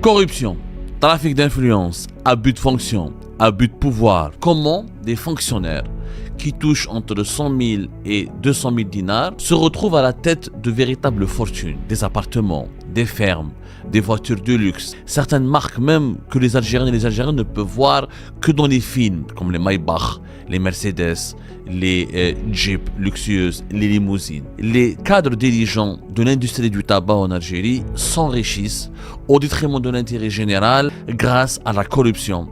Corruption, trafic d'influence, abus de fonction, abus de pouvoir. Comment des fonctionnaires qui touchent entre 100 000 et 200 000 dinars se retrouvent à la tête de véritables fortunes, des appartements, des fermes, des voitures de luxe, certaines marques même que les Algériens et les Algériens ne peuvent voir que dans les films, comme les Maybach, les Mercedes, les Jeeps luxueuses, les limousines. Les cadres dirigeants de l'industrie du tabac en Algérie s'enrichissent au détriment de l'intérêt général grâce à la corruption,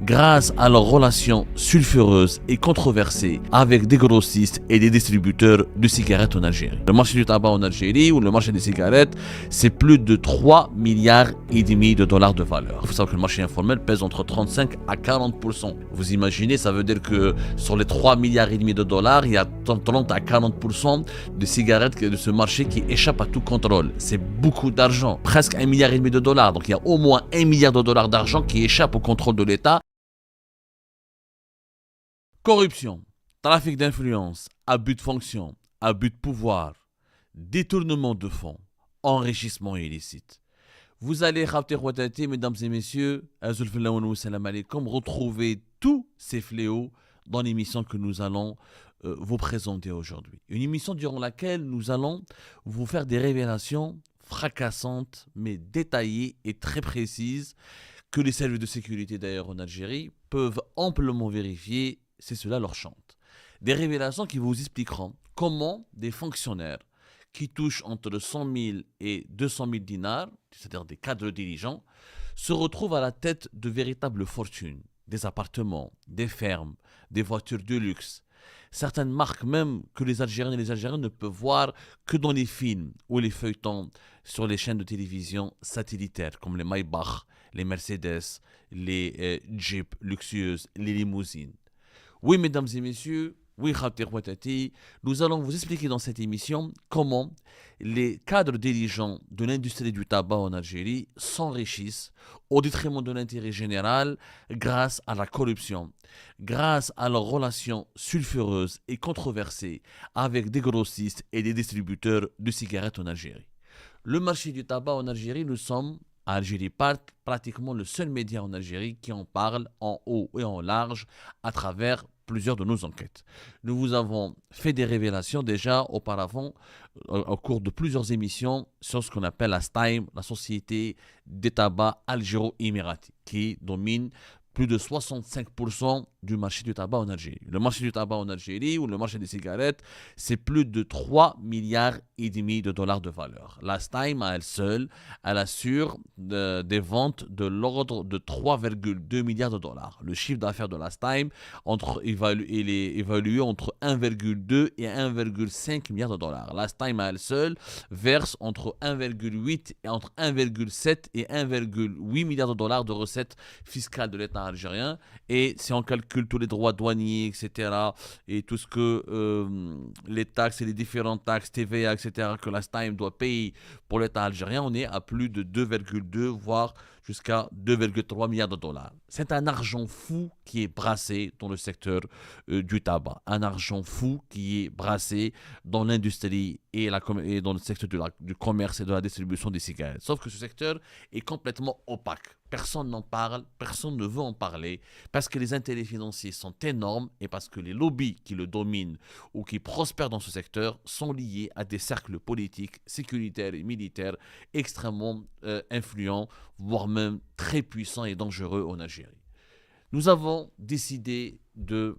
grâce à leurs relations sulfureuses et controversées avec des grossistes et des distributeurs de cigarettes en Algérie. Le marché du tabac en Algérie ou le marché des cigarettes, c'est plus de 3,5 milliards de dollars de valeur. Il faut savoir que le marché informel pèse entre 35 à 40%. Vous imaginez, ça veut dire que sur les 3,5 milliards de dollars, il y a 30 à 40% de cigarettes de ce marché qui échappent à tout contrôle. C'est beaucoup d'argent, presque 1,5 milliard de dollars. Donc il y a au moins 1 milliard de dollars d'argent qui échappe au contrôle de l'État. Corruption, trafic d'influence, abus de fonction, abus de pouvoir, détournement de fonds, enrichissement illicite. Vous allez, mesdames et messieurs, retrouver tous ces fléaux dans l'émission que nous allons vous présenter aujourd'hui. Une émission durant laquelle nous allons vous faire des révélations fracassantes, mais détaillées et très précises, que les services de sécurité d'ailleurs en Algérie peuvent amplement vérifier si cela leur chante. Des révélations qui vous expliqueront comment des fonctionnaires qui touchent entre 100 000 et 200 000 dinars, c'est-à-dire des cadres dirigeants, se retrouvent à la tête de véritables fortunes, des appartements, des fermes, des voitures de luxe, certaines marques même que les Algériens et les Algériens ne peuvent voir que dans les films ou les feuilletons sur les chaînes de télévision satellitaires comme les Maybach, les Mercedes, les Jeeps luxueuses, les limousines. Oui, mesdames et messieurs, oui, nous allons vous expliquer dans cette émission comment les cadres dirigeants de l'industrie du tabac en Algérie s'enrichissent au détriment de l'intérêt général grâce à la corruption, grâce à leurs relations sulfureuses et controversées avec des grossistes et des distributeurs de cigarettes en Algérie. Le marché du tabac en Algérie, nous sommes à Algérie Part, pratiquement le seul média en Algérie qui en parle en haut et en large à travers plusieurs de nos enquêtes. Nous vous avons fait des révélations déjà auparavant au cours de plusieurs émissions sur ce qu'on appelle la STAIM, la Société des tabacs algéro-émiratis, qui domine plus de 65% du marché du tabac en Algérie. Le marché du tabac en Algérie ou le marché des cigarettes, c'est plus de 3,5 milliards de dollars de valeur. La STAIM à elle seule, elle assure des ventes de l'ordre de 3,2 milliards de dollars. Le chiffre d'affaires de la STAIM, il est évalué entre 1,2 et 1,5 milliards de dollars. La STAIM à elle seule verse entre 1,8 et entre 1,7 et 1,8 milliards de dollars de recettes fiscales de l'État algérien, et si on calcule tous les droits douaniers, etc., et tout ce que les taxes et les différentes taxes, TVA, etc., que la STAIM doit payer pour l'État algérien, on est à plus de 2,2, voire jusqu'à 2,3 milliards de dollars. C'est un argent fou qui est brassé dans le secteur du tabac. Un argent fou qui est brassé dans l'industrie et dans le secteur du commerce et de la distribution des cigarettes. Sauf que ce secteur est complètement opaque. Personne n'en parle, personne ne veut en parler, parce que les intérêts financiers sont énormes et parce que les lobbies qui le dominent ou qui prospèrent dans ce secteur sont liés à des cercles politiques, sécuritaires et militaires extrêmement influents, voire même très puissants et dangereux en Algérie. Nous avons décidé de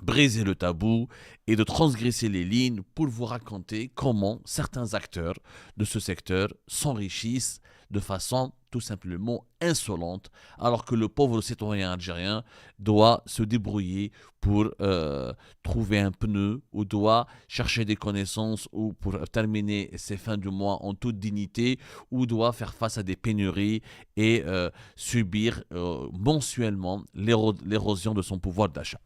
briser le tabou et de transgresser les lignes pour vous raconter comment certains acteurs de ce secteur s'enrichissent de façon tout simplement insolente, alors que le pauvre citoyen algérien doit se débrouiller pour trouver un pneu ou doit chercher des connaissances ou pour terminer ses fins de mois en toute dignité ou doit faire face à des pénuries et subir mensuellement l'érosion de son pouvoir d'achat.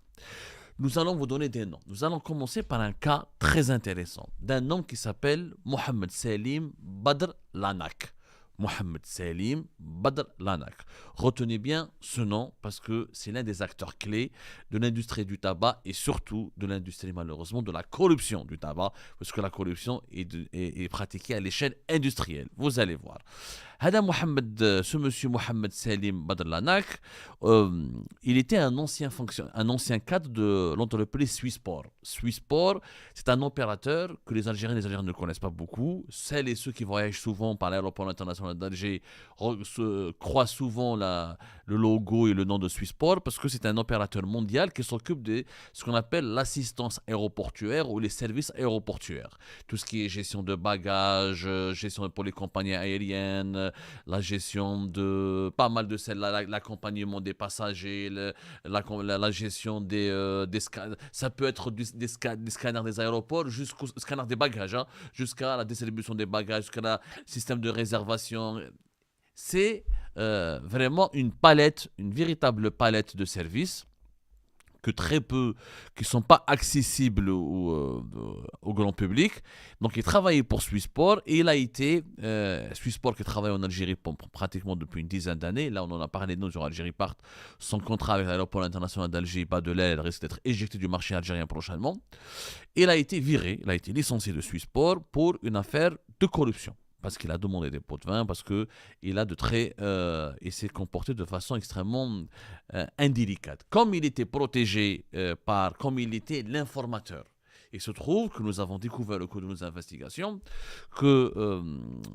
Nous allons vous donner des noms. Nous allons commencer par un cas très intéressant d'un homme qui s'appelle Mohamed Salim Badr Lanak. Mohamed Salim Badr Lanak. Retenez bien ce nom parce que c'est l'un des acteurs clés de l'industrie du tabac et surtout de l'industrie malheureusement de la corruption du tabac, parce que la corruption est pratiquée à l'échelle industrielle. Vous allez voir. Ce monsieur Mohamed Salim Badrlanak, il était un ancien cadre de l'entreprise Swissport. Swissport, c'est un opérateur que les Algériens ne connaissent pas beaucoup. Celles et ceux qui voyagent souvent par l'aéroport international d'Alger croient souvent le logo et le nom de Swissport parce que c'est un opérateur mondial qui s'occupe de ce qu'on appelle l'assistance aéroportuaire ou les services aéroportuaires. Tout ce qui est gestion de bagages, gestion pour les compagnies aériennes, la gestion de pas mal de celles, l'accompagnement des passagers, la gestion des scanners. Ça peut être des scanners des aéroports jusqu'au scanner des bagages, hein, jusqu'à la distribution des bagages, jusqu'à le système de réservation. C'est vraiment une véritable palette de services que très peu, qui ne sont pas accessibles au grand public. Donc il travaillait pour Swissport et il a été, Swissport qui travaille en Algérie pratiquement depuis une dizaine d'années. Là on en a parlé, nous sur Algérie Part, son contrat avec l'aéroport international d'Alger bat de l'aile, risque d'être éjecté du marché algérien prochainement. Et il a été viré, il a été licencié de Swissport pour une affaire de corruption. Parce qu'il a demandé des pots de vin, parce qu'il a il s'est comporté de façon extrêmement indélicate. Comme il était protégé comme il était l'informateur. Il se trouve que nous avons découvert au cours de nos investigations que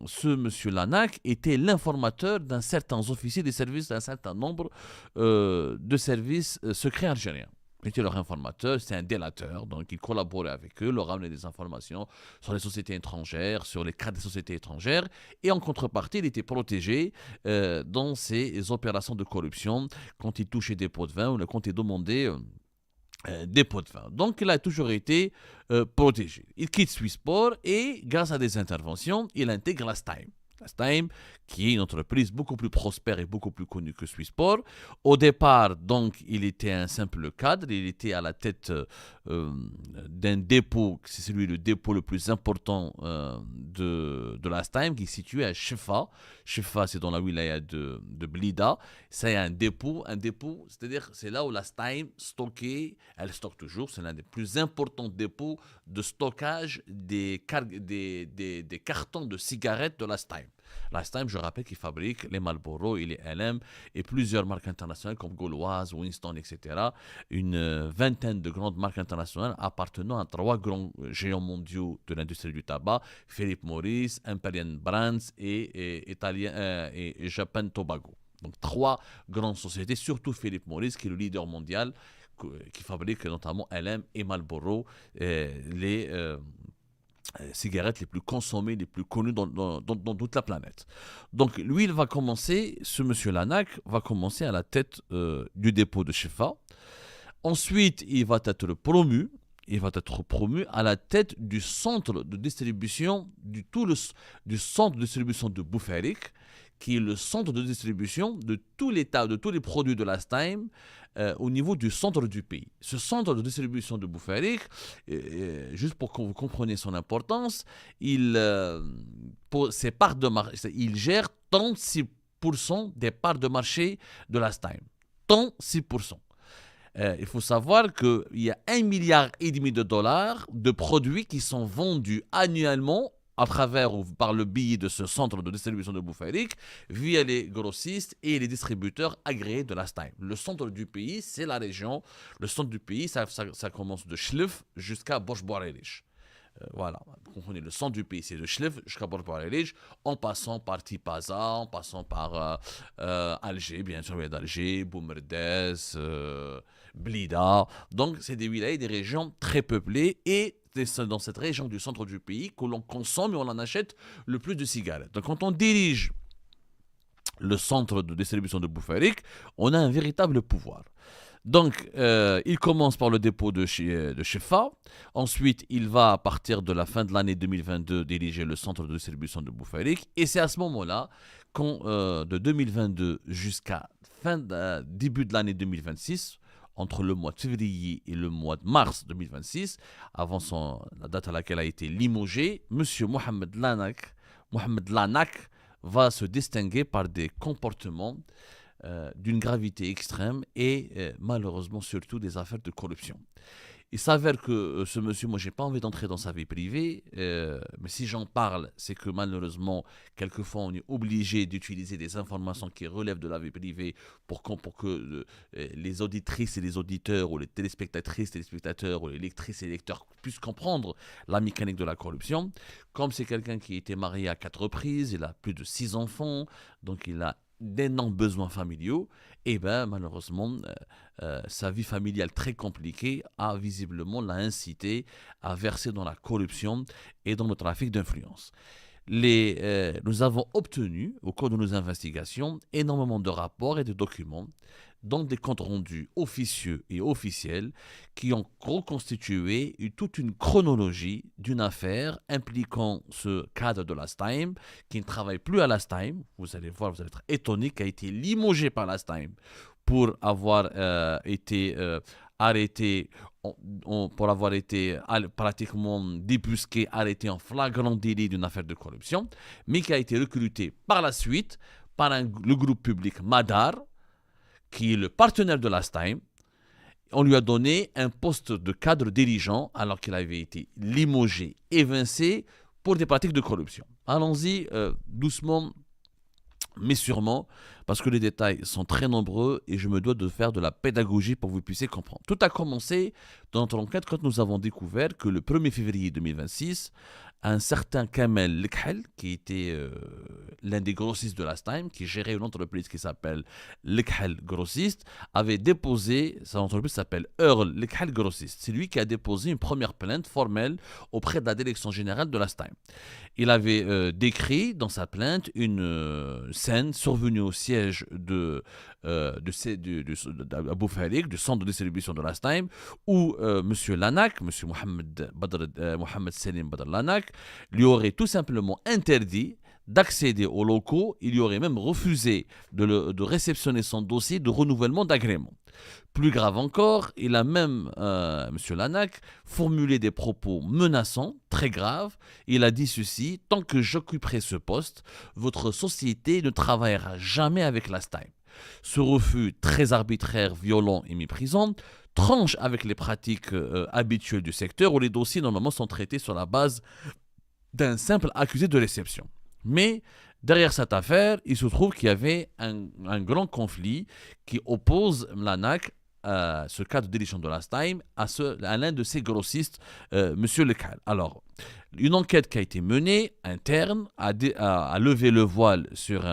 ce monsieur Lanak était l'informateur d'un certain officier des services, d'un certain nombre de services secrets algériens. Il était leur informateur, c'était un délateur, donc il collaborait avec eux, leur ramenait des informations sur les sociétés étrangères, sur les cas des sociétés étrangères, et en contrepartie, il était protégé dans ses opérations de corruption quand il touchait des pots de vin ou quand il demandait des pots de vin. Donc il a toujours été protégé. Il quitte Swissport et grâce à des interventions, il intègre la Stime. La Stime, qui est une entreprise beaucoup plus prospère et beaucoup plus connue que Swissport. Au départ, donc, il était un simple cadre. Il était à la tête d'un dépôt, c'est le dépôt le plus important de la Stime, qui est situé à Chefa. Chefa, c'est dans la wilaya de Blida. C'est un dépôt, c'est-à-dire c'est là où la Stime stockait, elle stocke toujours, c'est l'un des plus importants dépôts de stockage des cartons de cigarettes de la Stime. La Stime, je rappelle qu'il fabrique les Marlboro et les LM et plusieurs marques internationales comme Gauloise, Winston, etc. Une vingtaine de grandes marques internationales appartenant à 3 grands géants mondiaux de l'industrie du tabac, Philip Morris, Imperial Brands et Japan Tobacco. Donc 3 grandes sociétés, surtout Philip Morris qui est le leader mondial, qui fabrique notamment LM et Marlboro, les cigarettes les plus consommées, les plus connues dans toute la planète. Donc lui, ce monsieur Lanak va commencer à la tête du dépôt de Chefa. Ensuite, il va être promu à la tête du centre de distribution, du centre de distribution de Boufarik, qui est le centre de distribution de tous les produits de la Stime au niveau du centre du pays. Ce centre de distribution de Boufarik, juste pour que vous compreniez son importance, il gère 36% des parts de marché de la Stime. 36%. Il faut savoir qu'il y a 1,5 milliard de dollars de produits qui sont vendus annuellement à travers ou par le biais de ce centre de distribution de Boufarik via les grossistes et les distributeurs agréés de la Stime. Le centre du pays, c'est la région. Le centre du pays, ça commence de Schlif jusqu'à Borj-Bouarelish. Voilà, vous comprenez, le centre du pays, c'est de Schlif jusqu'à Borj-Bouarelish, en passant par Tipaza, en passant par Alger, bien sûr, d'Alger, Boumerdès, Blida. Donc, c'est des wilayas, des régions très peuplées et c'est dans cette région du centre du pays que l'on consomme et on en achète le plus de cigarettes. Donc quand on dirige le centre de distribution de Boufarik, on a un véritable pouvoir. Donc, il commence par le dépôt de Chefa. Ensuite, il va, à partir de la fin de l'année 2022, diriger le centre de distribution de Boufarik. Et c'est à ce moment-là, de 2022 jusqu'à début de l'année 2026, entre le mois de février et le mois de mars 2026, avant la date à laquelle a été limogé, M. Mohamed Lanak va se distinguer par des comportements d'une gravité extrême et malheureusement surtout des affaires de corruption. Il s'avère que ce monsieur, moi, j'ai pas envie d'entrer dans sa vie privée, mais si j'en parle, c'est que malheureusement, quelquefois, on est obligé d'utiliser des informations qui relèvent de la vie privée pour que les auditrices et les auditeurs, ou les téléspectatrices, téléspectateurs, ou les lectrices et lecteurs puissent comprendre la mécanique de la corruption. Comme c'est quelqu'un qui a été marié à 4 reprises, il a plus de 6 enfants, donc il a d'énormes besoins familiaux, et ben malheureusement, sa vie familiale très compliquée a visiblement l'a incité à verser dans la corruption et dans le trafic d'influence. Nous avons obtenu, au cours de nos investigations, énormément de rapports et de documents, dont des comptes rendus officieux et officiels, qui ont reconstitué toute une chronologie d'une affaire impliquant ce cadre de Last Time, qui ne travaille plus à Last Time. Vous allez voir, vous allez être étonné, qui a été limogé par Last Time pour avoir été arrêté, pour avoir été pratiquement débusqué, arrêté en flagrant délit d'une affaire de corruption, mais qui a été recruté par la suite par le groupe public Madar, qui est le partenaire de Last Time. On lui a donné un poste de cadre dirigeant alors qu'il avait été limogé, évincé pour des pratiques de corruption. Allons-y doucement, mais sûrement, parce que les détails sont très nombreux et je me dois de faire de la pédagogie pour que vous puissiez comprendre. Tout a commencé dans notre enquête quand nous avons découvert que le 1er février 2026, un certain Kamel Lekhel, qui était l'un des grossistes de Last Time, qui gérait une entreprise qui s'appelle Lekhel Grossiste, avait déposé, son entreprise s'appelle Earl Lekhel Grossiste. C'est lui qui a déposé une première plainte formelle auprès de la direction générale de Last Time. Il avait décrit dans sa plainte une scène survenue au siège d'Abou Farik, du centre de distribution de Last Time, où M. Lanak, M. Mohamed Selim Badr Lanak, lui aurait tout simplement interdit d'accéder aux locaux. Il lui aurait même refusé de réceptionner son dossier de renouvellement d'agrément. Plus grave encore, il a même, M. Lanak, formulé des propos menaçants, très graves. Il a dit ceci: tant que j'occuperai ce poste, votre société ne travaillera jamais avec Last Time. Ce refus très arbitraire, violent et méprisant tranche avec les pratiques habituelles du secteur, où les dossiers normalement sont traités sur la base d'un simple accusé de réception. Mais derrière cette affaire, il se trouve qu'il y avait un grand conflit qui oppose Lanak, ce cas de délégation de Last Time, à l'un de ses grossistes, M. Lekhel. Alors, une enquête qui a été menée, interne, a levé le voile sur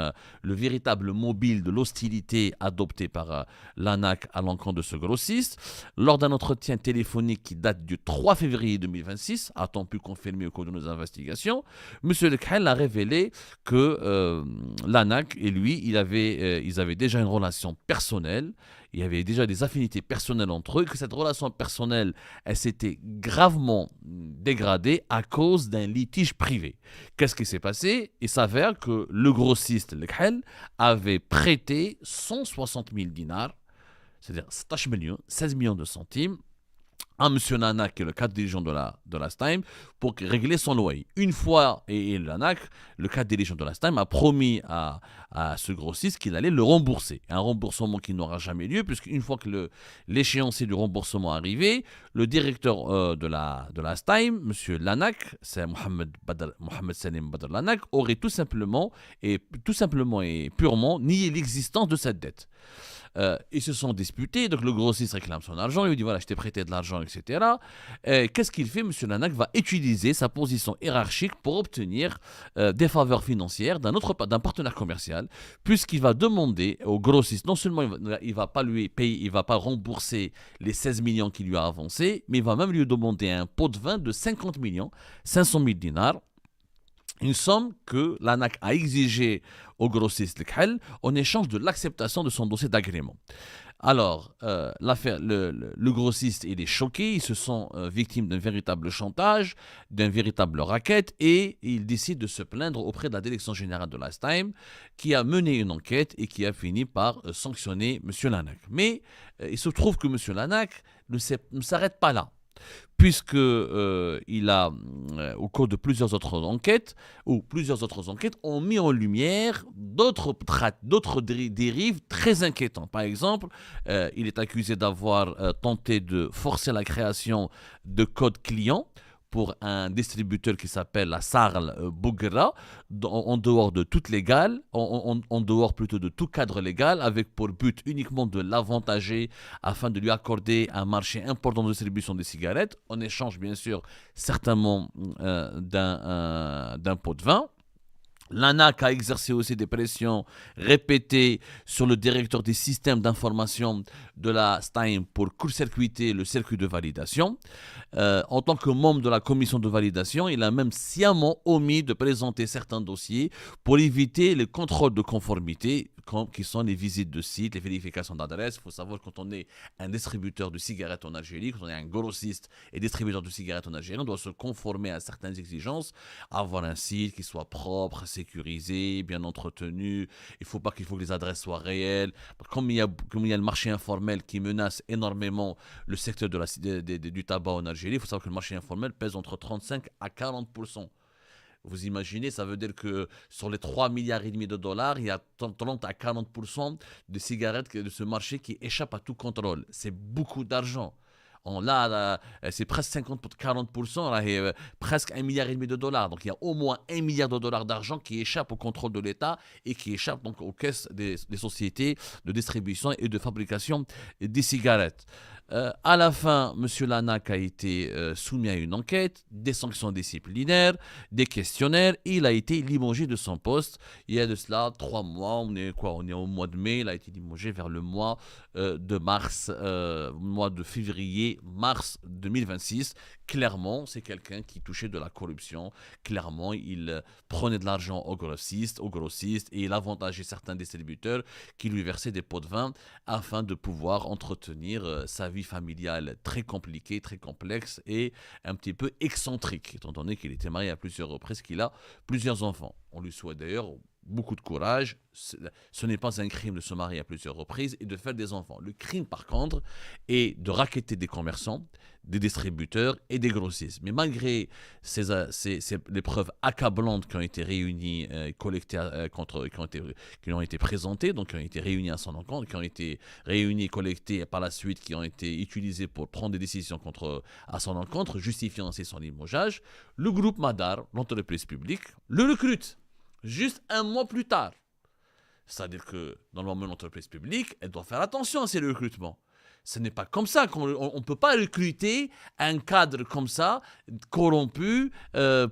le véritable mobile de l'hostilité adoptée par l'ANAC à l'encontre de ce grossiste. Lors d'un entretien téléphonique qui date du 3 février 2026, a-t-on pu confirmer au cours de nos investigations, M. Lekhel a révélé que l'ANAC et lui, ils avaient déjà une relation personnelle. Il y avait déjà des affinités personnelles entre eux, que cette relation personnelle, elle s'était gravement dégradée à cause d'un litige privé. Qu'est-ce qui s'est passé? Il s'avère que le grossiste Lekhel avait prêté 160 000 dinars, c'est-à-dire 16 millions de centimes, à M. Lanak, qui est le cadre dirigeant de Last Time, pour régler son loyer. Une fois, et Lanak, le cadre dirigeant de Last Time, a promis à ce grossiste qu'il allait le rembourser. Un remboursement qui n'aura jamais lieu, puisqu'une fois que l'échéancier du remboursement est arrivé, le directeur de Last Time, M. Lanak, c'est Mohamed Selim Badr Lanak, aurait tout simplement et purement nié l'existence de cette dette. Ils se sont disputés, donc le grossiste réclame son argent, il lui dit voilà, je t'ai prêté de l'argent, etc. Qu'est-ce qu'il fait? M. Lanak va utiliser sa position hiérarchique pour obtenir des faveurs financières d'un partenaire commercial, puisqu'il va demander au grossiste, non seulement il va pas lui payer, il va pas rembourser les 16 millions qu'il lui a avancés, mais il va même lui demander un pot de vin de 50 millions, 500 000 dinars, une somme que l'ANAC a exigée au grossiste Lekhel en échange de l'acceptation de son dossier d'agrément. Alors, le grossiste, il est choqué, il se sent victime d'un véritable chantage, d'un véritable racket, et il décide de se plaindre auprès de la direction générale de Last Time, qui a mené une enquête et qui a fini par sanctionner M. Lanak. Mais il se trouve que M. Lanak ne s'arrête pas là. puisque il a, au cours de plusieurs autres enquêtes, ont mis en lumière d'autres dérives très inquiétantes. Par exemple, il est accusé d'avoir tenté de forcer la création de codes clients pour un distributeur qui s'appelle la Sarl Bougra, en dehors de tout légal, en dehors plutôt de tout cadre légal, avec pour but uniquement de l'avantager afin de lui accorder un marché important de distribution des cigarettes, en échange bien sûr certainement d'un pot de vin. L'ANAC a exercé aussi des pressions répétées sur le directeur des systèmes d'information de la STAIM pour court-circuiter le circuit de validation. En tant que membre de la commission de validation, il a même sciemment omis de présenter certains dossiers pour éviter les contrôles de conformité, qui sont les visites de sites, les vérifications d'adresse. Il faut savoir que quand on est un distributeur de cigarettes en Algérie, quand on est un grossiste et distributeur de cigarettes en Algérie, on doit se conformer à certaines exigences, avoir un site qui soit propre, sécurisé, bien entretenu. Il faut que les adresses soient réelles. Comme il y a le marché informel qui menace énormément le secteur du tabac en Algérie, il faut savoir que le marché informel pèse entre 35 à 40%. Vous imaginez, ça veut dire que sur les 3,5 milliards de dollars, il y a 30 à 40% de cigarettes de ce marché qui échappent à tout contrôle. C'est beaucoup d'argent. C'est presque 40%, là, presque 1,5 milliard de dollars. Donc il y a au moins 1 milliard de dollars d'argent qui échappe au contrôle de l'État et qui échappe donc aux caisses des sociétés de distribution et de fabrication des cigarettes. À la fin, M. Lanac a été soumis à une enquête, des sanctions disciplinaires, des questionnaires, et il a été limogé de son poste. Il y a de cela 3 mois, on est au mois de mai, il a été limogé vers le mois mois de février, mars 2026. Clairement, c'est quelqu'un qui touchait de la corruption. Clairement, il prenait de l'argent aux grossistes et il avantageait certains distributeurs qui lui versaient des pots de vin afin de pouvoir entretenir sa vie familiale très compliquée, très complexe et un petit peu excentrique, étant donné qu'il était marié à plusieurs reprises, qu'il a plusieurs enfants. On lui souhaite d'ailleurs beaucoup de courage. Ce n'est pas un crime de se marier à plusieurs reprises et de faire des enfants. Le crime, par contre, est de racketter des commerçants, des distributeurs et des grossistes. Mais malgré les preuves accablantes qui ont été réunies, collectées, qui ont été présentées, donc qui ont été réunies à son encontre, qui ont été réunies, collectées et par la suite qui ont été utilisées pour prendre des décisions à son encontre, justifiant ainsi son limogeage, le groupe Madar, l'entreprise publique, le recrute juste un mois plus tard. C'est-à-dire que, normalement, l'entreprise publique, elle doit faire attention à ses recrutements. Ce n'est pas comme ça qu'on ne peut pas recruter un cadre comme ça, corrompu,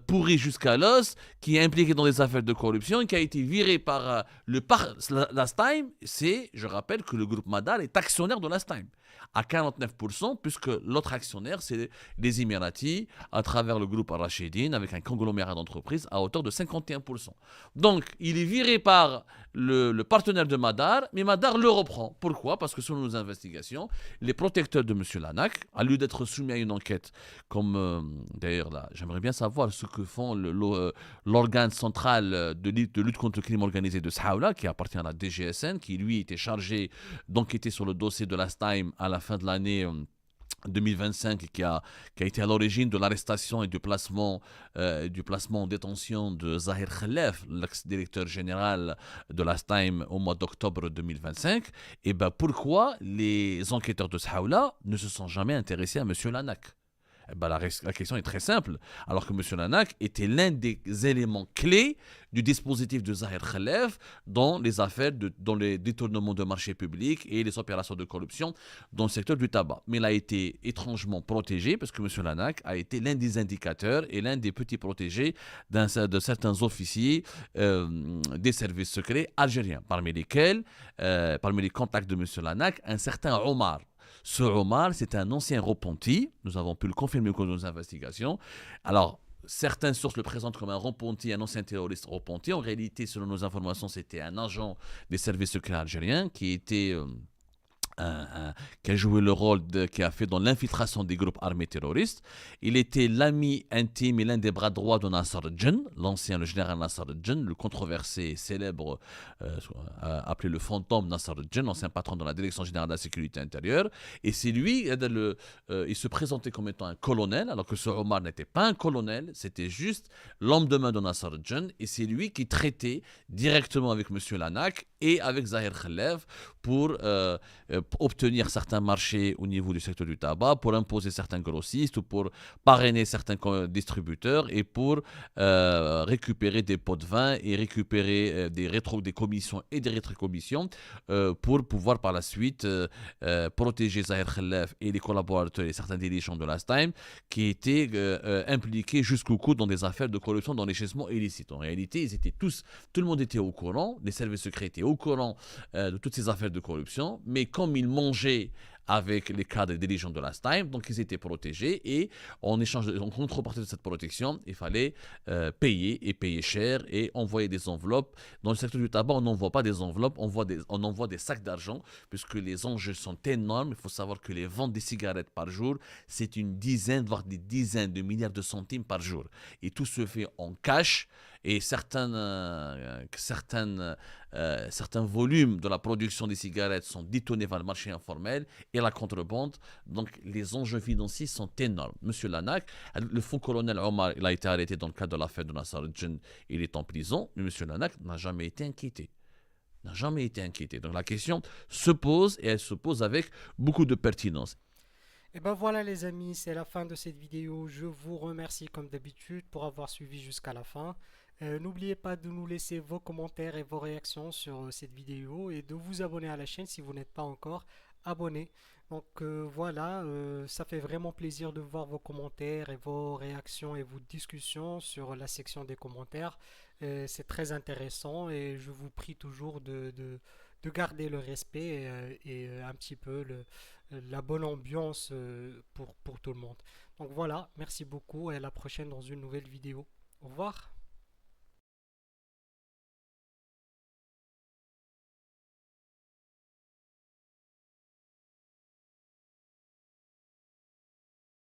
pourri jusqu'à l'os, qui est impliqué dans des affaires de corruption, qui a été viré par la STAIM. Je rappelle que le groupe Madar est actionnaire de la STAIM à 49%, puisque l'autre actionnaire, c'est les Émiratis, à travers le groupe Al-Rachidine, avec un conglomérat d'entreprises à hauteur de 51%. Donc, il est viré par le partenaire de Madar, mais Madar le reprend. Pourquoi ? Parce que selon nos investigations, les protecteurs de M. Lanac, à lieu d'être soumis à une enquête, comme d'ailleurs là, j'aimerais bien savoir ce que font l'organe central de lutte contre le crime organisé de Saoula, qui appartient à la DGSN, qui lui était chargé d'enquêter sur le dossier de la STAIM à la fin de l'année 2025, qui a été à l'origine de l'arrestation et du placement en détention de Zahir Khalef, l'ex-directeur général de la STAIM au mois d'octobre 2025. Et bien pourquoi les enquêteurs de Saoula ne se sont jamais intéressés à M. Lanac ? La question est très simple. Alors que M. Lanac était l'un des éléments clés du dispositif de Zahir Khalef dans les affaires, dans les détournements de marchés publics et les opérations de corruption dans le secteur du tabac. Mais il a été étrangement protégé parce que M. Lanac a été l'un des indicateurs et l'un des petits protégés de certains officiers des services secrets algériens, parmi les contacts de M. Lanac, un certain Omar. Ce Omar, c'est un ancien repenti. Nous avons pu le confirmer au cours de nos investigations. Alors, certaines sources le présentent comme un repenti, un ancien terroriste repenti. En réalité, selon nos informations, c'était un agent des services secrets algériens qui était qui a joué le rôle qui a fait dans l'infiltration des groupes armés terroristes. Il était l'ami intime et l'un des bras droits de Nasser Djen, le général Nasser Djen, le controversé et célèbre appelé le fantôme Nasser Djen, ancien patron de la Direction générale de la sécurité intérieure. Et c'est lui, il se présentait comme étant un colonel, alors que ce Omar n'était pas un colonel, c'était juste l'homme de main de Nasser Djen. Et c'est lui qui traitait directement avec M. Lanak et avec Zahir Khalef pour obtenir certains marchés au niveau du secteur du tabac, pour imposer certains grossistes ou pour parrainer certains distributeurs et pour récupérer des pots de vin et récupérer des commissions et des rétrocommissions pour pouvoir par la suite protéger Zahir Khalef et les collaborateurs et certains dirigeants de Last Time qui étaient impliqués jusqu'au cou dans des affaires de corruption, d'enrichissement illicite. En réalité, tout le monde était au courant, les services secrets étaient au courant de toutes ces affaires de corruption, mais comme ils mangeaient avec les cadres et dirigeants de Last Time, donc ils étaient protégés et en contrepartie de cette protection, il fallait payer cher et envoyer des enveloppes. Dans le secteur du tabac, on n'envoie pas des enveloppes, on envoie des sacs d'argent puisque les enjeux sont énormes. Il faut savoir que les ventes des cigarettes par jour, c'est une dizaine, voire des dizaines de milliards de centimes par jour. Et tout se fait en cash et certains volumes de la production des cigarettes sont détournés vers le marché informel et la contrebande. Donc les enjeux financiers sont énormes. Monsieur Lanak, le faux colonel Omar, il a été arrêté dans le cadre de l'affaire de Nasser Djen, il est en prison, mais Monsieur Lanak n'a jamais été inquiété. Donc la question se pose et elle se pose avec beaucoup de pertinence. Et ben voilà les amis, c'est la fin de cette vidéo. Je vous remercie comme d'habitude pour avoir suivi jusqu'à la fin. N'oubliez pas de nous laisser vos commentaires et vos réactions sur cette vidéo et de vous abonner à la chaîne si vous n'êtes pas encore abonné. Donc voilà, ça fait vraiment plaisir de voir vos commentaires et vos réactions et vos discussions sur la section des commentaires. C'est très intéressant et je vous prie toujours de garder le respect et un petit peu la bonne ambiance pour tout le monde. Donc voilà, merci beaucoup et à la prochaine dans une nouvelle vidéo. Au revoir.